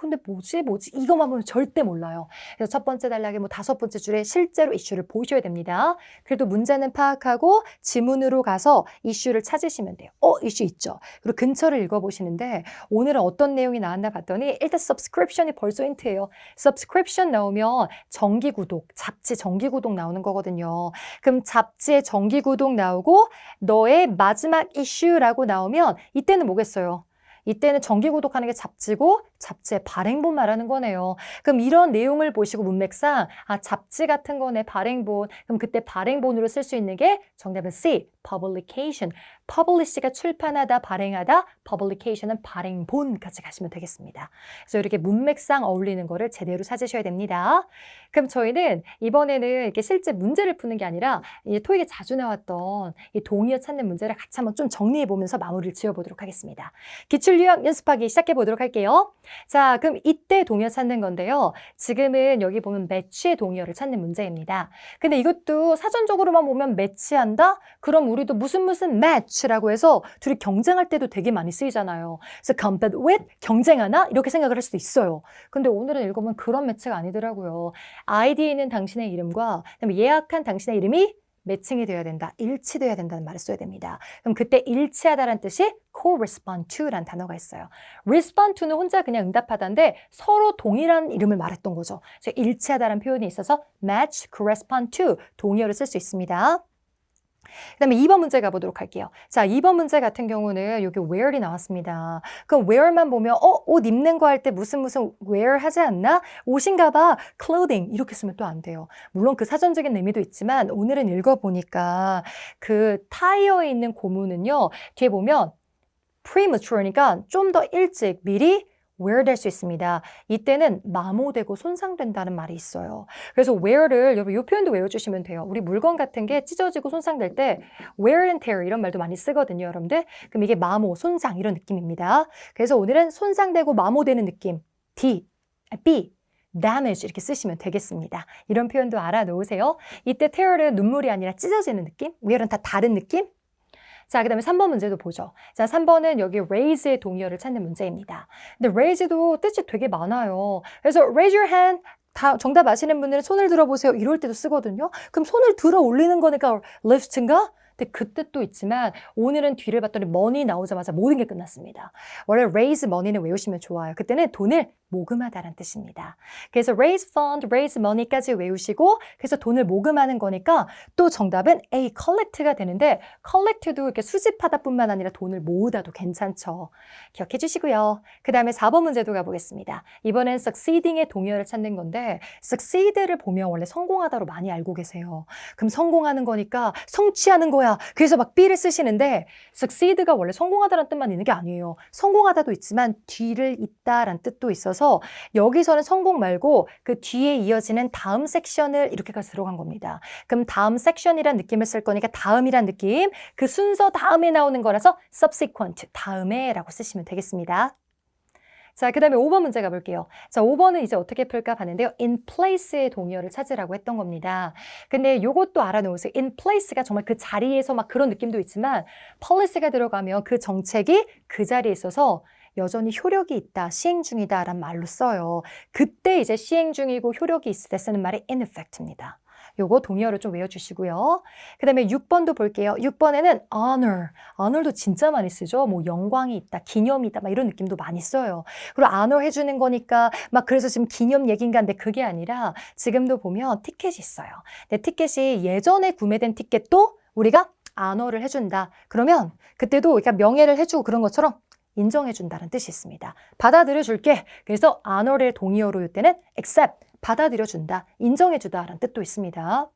근데 뭐지? 이것만 보면 절대 몰라요. 그래서 첫 번째 단락에 뭐 5번째 줄에 실제로 이슈를 보셔야 됩니다. 그래도 문제는 파악하고 지문으로 가서 이슈를 찾으시면 돼요. 이슈 있죠. 그리고 근처를 읽어보시는데 오늘은 어떤 내용이 나왔나 봤더니 일단 subscription이 벌써 힌트예요. subscription 나오면 정기구독, 잡지 정기구독 나오는 거거든요. 그럼 잡지의 정기구독 나오고 너의 마지막 이슈라고 나오면 이때는 뭐겠어요? 이때는 정기구독하는 게 잡지고 잡지의 발행본 말하는 거네요. 그럼 이런 내용을 보시고 문맥상 잡지 같은 거네 발행본. 그럼 그때 발행본으로 쓸 수 있는 게 정답은 C, publication. publish가 출판하다, 발행하다, publication은 발행본까지 가시면 되겠습니다. 그래서 이렇게 문맥상 어울리는 거를 제대로 찾으셔야 됩니다. 그럼 저희는 이번에는 이렇게 실제 문제를 푸는 게 아니라 이 토익에 자주 나왔던 이 동의어 찾는 문제를 같이 한번 좀 정리해 보면서 마무리를 지어보도록 하겠습니다. 기출 유형 연습하기 시작해 보도록 할게요. 자, 그럼 이때 동의어 찾는 건데요. 지금은 여기 보면 매치의 동의어를 찾는 문제입니다. 근데 이것도 사전적으로만 보면 매치한다? 그럼 우리도 무슨 match라고 해서 둘이 경쟁할 때도 되게 많이 쓰이잖아요. 그래서 compete with, 경쟁하나? 이렇게 생각을 할 수도 있어요. 근데 오늘은 읽어보면 그런 매치가 아니더라고요. 아이디에 있는 당신의 이름과 그다음에 예약한 당신의 이름이 매칭이 되어야 된다. 일치되어야 된다는 말을 써야 됩니다. 그럼 그때 일치하다라는 뜻이 correspond to라는 단어가 있어요. respond to는 혼자 그냥 응답하다인데 서로 동일한 이름을 말했던 거죠. 그래서 일치하다라는 표현이 있어서 match, correspond to 동의어를 쓸 수 있습니다. 그 다음에 2번 문제 가보도록 할게요. 자, 2번 문제 같은 경우는 여기 where이 나왔습니다. 그럼 where만 보면 옷 입는 거 할 때 무슨 wear 하지 않나? 옷인가 봐. clothing 이렇게 쓰면 또 안 돼요. 물론 그 사전적인 의미도 있지만 오늘은 읽어보니까 그 타이어에 있는 고무는요. 뒤에 보면 premature니까 좀 더 일찍 미리 wear 될 수 있습니다. 이때는 마모되고 손상된다는 말이 있어요. 그래서 wear를 여러분 이 표현도 외워주시면 돼요. 우리 물건 같은 게 찢어지고 손상될 때 wear and tear 이런 말도 많이 쓰거든요, 여러분들. 그럼 이게 마모, 손상 이런 느낌입니다. 그래서 오늘은 손상되고 마모되는 느낌. D, B. damage 이렇게 쓰시면 되겠습니다. 이런 표현도 알아놓으세요. 이때 tear는 눈물이 아니라 찢어지는 느낌? 이런 다 다른 느낌? 자, 그 다음에 3번 문제도 보죠. 자, 3번은 여기 raise의 동의어를 찾는 문제입니다. 근데 raise도 뜻이 되게 많아요. 그래서 raise your hand. 다 정답 아시는 분들은 손을 들어보세요. 이럴 때도 쓰거든요. 그럼 손을 들어 올리는 거니까 lift인가? 근데 그 뜻도 있지만 오늘은 뒤를 봤더니 money 나오자마자 모든 게 끝났습니다. 원래 raise money는 외우시면 좋아요. 그때는 돈을 모금하다라는 뜻입니다. 그래서 raise fund, raise money까지 외우시고 그래서 돈을 모금하는 거니까 또 정답은 A, collect가 되는데 collect도 이렇게 수집하다 뿐만 아니라 돈을 모으다도 괜찮죠. 기억해 주시고요. 그 다음에 4번 문제도 가보겠습니다. 이번엔 succeeding의 동의어를 찾는 건데 succeed를 보면 원래 성공하다로 많이 알고 계세요. 그럼 성공하는 거니까 성취하는 거야. 그래서 막 B를 쓰시는데 succeed가 원래 성공하다라는 뜻만 있는 게 아니에요. 성공하다도 있지만 뒤를 잇다라는 뜻도 있어서 여기서는 성공 말고 그 뒤에 이어지는 다음 섹션을 이렇게까지 들어간 겁니다. 그럼 다음 섹션이란 느낌을 쓸 거니까 다음이란 느낌, 그 순서 다음에 나오는 거라서 subsequent, 다음에 라고 쓰시면 되겠습니다. 자, 그 다음에 5번 문제 가볼게요. 자, 5번은 이제 어떻게 풀까 봤는데요. in place의 동의어를 찾으라고 했던 겁니다. 근데 요것도 알아놓으세요. in place가 정말 그 자리에서 막 그런 느낌도 있지만 policy가 들어가면 그 정책이 그 자리에 있어서 여전히 효력이 있다, 시행 중이다 라는 말로 써요. 그때 이제 시행 중이고 효력이 있을 때 쓰는 말이 in effect입니다. 요거 동의어를 좀 외워주시고요. 그 다음에 6번도 볼게요. 6번에는 honor. honor도 진짜 많이 쓰죠. 뭐 영광이 있다, 기념이 있다, 막 이런 느낌도 많이 써요. 그리고 honor 해주는 거니까 막 그래서 지금 기념 얘기인가 한데 그게 아니라 지금도 보면 티켓이 있어요. 근데 티켓이 예전에 구매된 티켓도 우리가 honor를 해준다. 그러면 그때도 그러니까 명예를 해주고 그런 것처럼 인정해준다는 뜻이 있습니다. 받아들여줄게. 그래서 honor의 동의어로 이때는 accept, 받아들여준다, 인정해주다라는 뜻도 있습니다.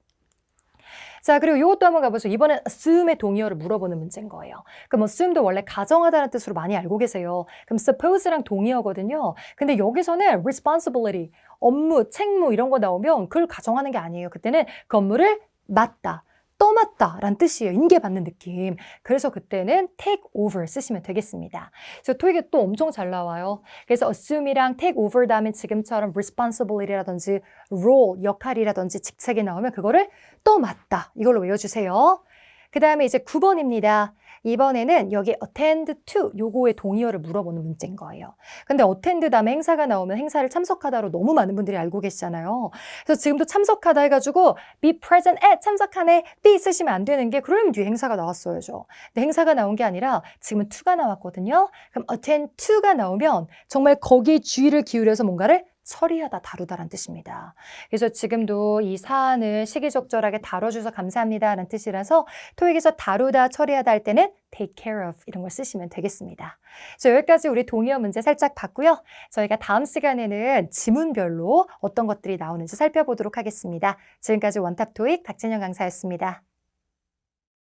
자, 그리고 이것도 한번 가보죠. 이번엔 assume의 동의어를 물어보는 문제인 거예요. 그럼 assume도 원래 가정하다는 뜻으로 많이 알고 계세요. 그럼 suppose랑 동의어거든요. 근데 여기서는 responsibility, 업무, 책무 이런 거 나오면 그걸 가정하는 게 아니에요. 그때는 그 업무를 맡다, 떠맡다 라는 뜻이에요. 인계받는 느낌. 그래서 그때는 take over 쓰시면 되겠습니다. 그래서 토익에 또 엄청 잘 나와요. 그래서 assume이랑 take over 다음에 지금처럼 responsibility라든지 role, 역할이라든지 직책이 나오면 그거를 떠맡다. 이걸로 외워주세요. 그 다음에 이제 9번입니다. 이번에는 여기 attend to 요거의 동의어를 물어보는 문제인 거예요. 근데 attend 다음에 행사가 나오면 행사를 참석하다로 너무 많은 분들이 알고 계시잖아요. 그래서 지금도 참석하다 해가지고 be present at 참석하네 be 쓰시면 안 되는 게 그러면 뒤에 행사가 나왔어야죠. 근데 행사가 나온 게 아니라 지금은 to가 나왔거든요. 그럼 attend to가 나오면 정말 거기에 주의를 기울여서 뭔가를 처리하다, 다루다라는 뜻입니다. 그래서 지금도 이 사안을 시기적절하게 다뤄줘서 감사합니다라는 뜻이라서 토익에서 다루다, 처리하다 할 때는 take care of 이런 걸 쓰시면 되겠습니다. 그래서 여기까지 우리 동의어 문제 살짝 봤고요. 저희가 다음 시간에는 지문별로 어떤 것들이 나오는지 살펴보도록 하겠습니다. 지금까지 원탑 토익 박진영 강사였습니다.